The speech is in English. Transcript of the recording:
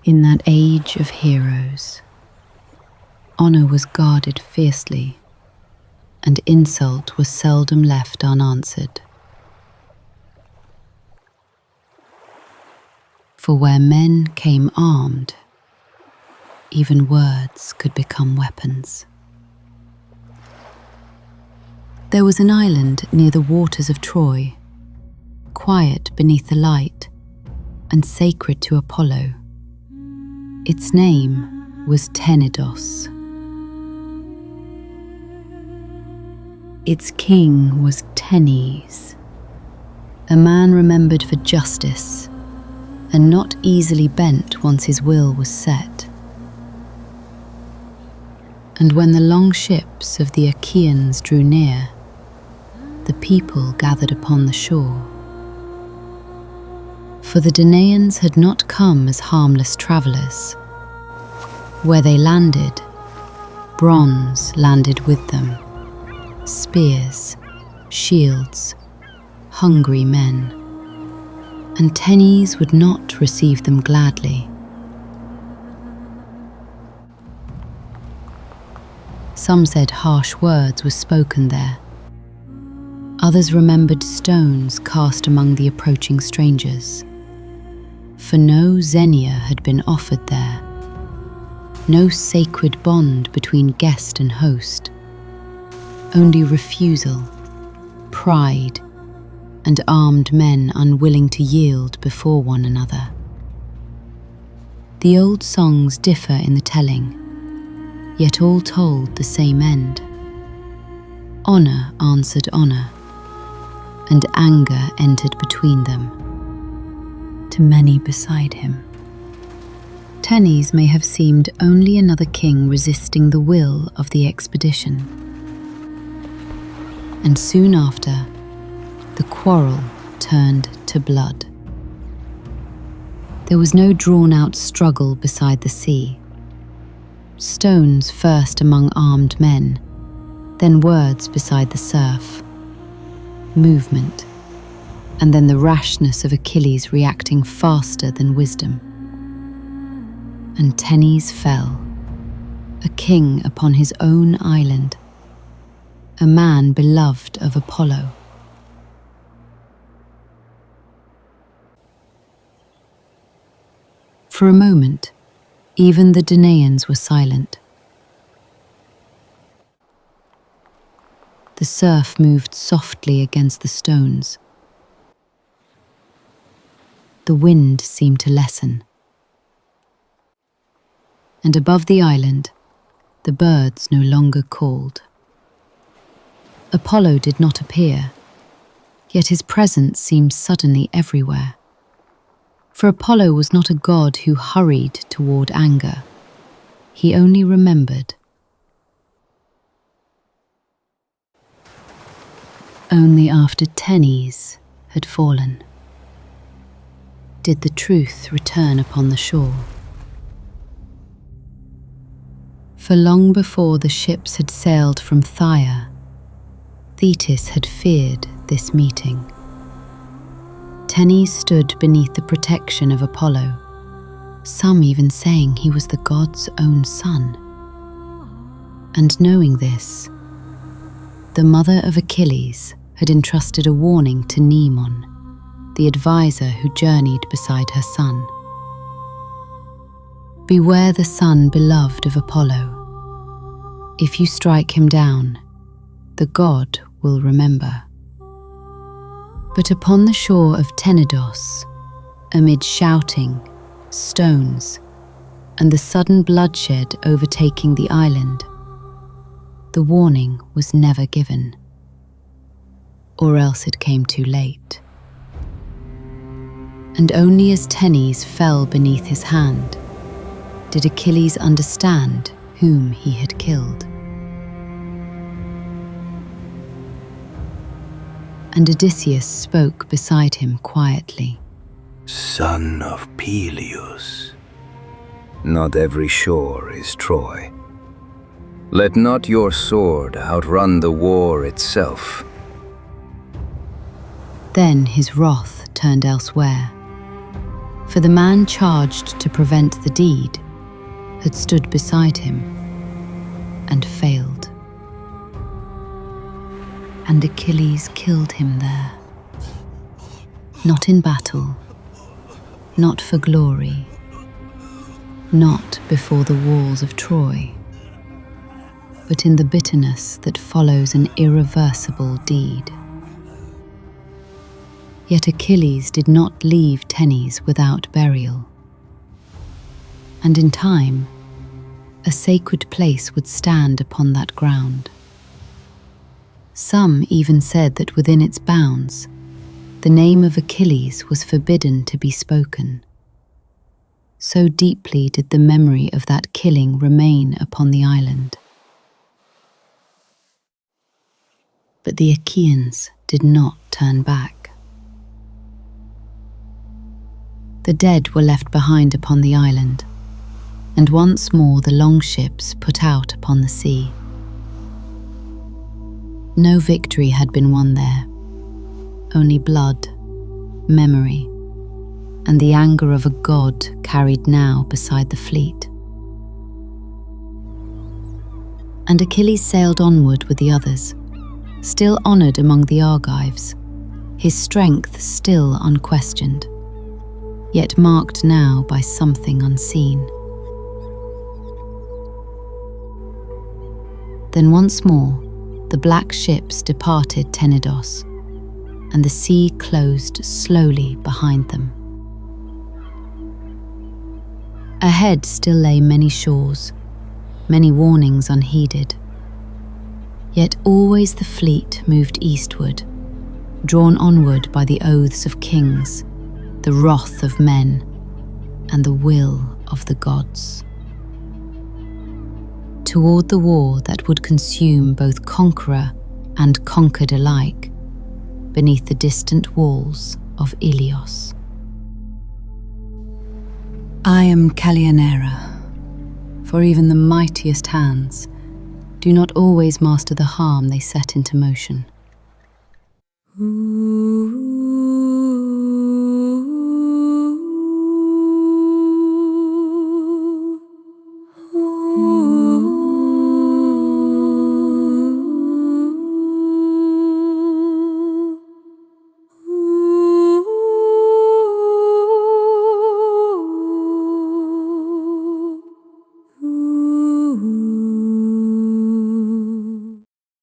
In that age of heroes, honor was guarded fiercely, and insult was seldom left unanswered. For where men came armed, even words could become weapons. There was an island near the waters of Troy, quiet beneath the light and sacred to Apollo. Its name was Tenedos. Its king was Tenes, a man remembered for justice and not easily bent once his will was set. And when the long ships of the Achaeans drew near, the people gathered upon the shore. For the Danaans had not come as harmless travellers. Where they landed, bronze landed with them, spears, shields, hungry men, and Tenes would not receive them gladly. Some said harsh words were spoken there. Others remembered stones cast among the approaching strangers. For no xenia had been offered there, no sacred bond between guest and host, only refusal, pride, and armed men unwilling to yield before one another. The old songs differ in the telling, yet all told the same end. Honor answered honor, and anger entered between them. To many beside him, Tenes may have seemed only another king resisting the will of the expedition. And soon after, the quarrel turned to blood. There was no drawn-out struggle beside the sea. Stones first among armed men, then words beside the surf. Movement, and then the rashness of Achilles reacting faster than wisdom. And Tenes fell, a king upon his own island, a man beloved of Apollo. For a moment, even the Danaans were silent. The surf moved softly against the stones. The wind seemed to lessen. And above the island, the birds no longer called. Apollo did not appear, yet his presence seemed suddenly everywhere. For Apollo was not a god who hurried toward anger. He only remembered. Only after Tenes had fallen did the truth return upon the shore. For long before the ships had sailed from Phthia, Thetis had feared this meeting. Tenes stood beneath the protection of Apollo, some even saying he was the god's own son. And knowing this, the mother of Achilles had entrusted a warning to Neamon, the advisor who journeyed beside her son. Beware the son beloved of Apollo. If you strike him down, the god will remember. But upon the shore of Tenedos, amid shouting, stones, and the sudden bloodshed overtaking the island, the warning was never given. Or else it came too late. And only as Tenes fell beneath his hand, did Achilles understand whom he had killed. And Odysseus spoke beside him quietly. Son of Ilios, not every shore is Troy. Let not your sword outrun the war itself. Then his wrath turned elsewhere. For the man charged to prevent the deed had stood beside him and failed. And Achilles killed him there, not in battle, not for glory, not before the walls of Troy, but in the bitterness that follows an irreversible deed. Yet Achilles did not leave Tenes without burial. And in time, a sacred place would stand upon that ground. Some even said that within its bounds, the name of Achilles was forbidden to be spoken. So deeply did the memory of that killing remain upon the island. But the Achaeans did not turn back. The dead were left behind upon the island, and once more the longships put out upon the sea. No victory had been won there, only blood, memory, and the anger of a god carried now beside the fleet. And Achilles sailed onward with the others, still honoured among the Argives, his strength still unquestioned, yet marked now by something unseen. Then once more the black ships departed Tenedos, and the sea closed slowly behind them. Ahead still lay many shores, many warnings unheeded. Yet always the fleet moved eastward, drawn onward by the oaths of kings, the wrath of men, and the will of the gods. Toward the war that would consume both conqueror and conquered alike, beneath the distant walls of Ilios. I am Callianera, for even the mightiest hands do not always master the harm they set into motion. Ooh.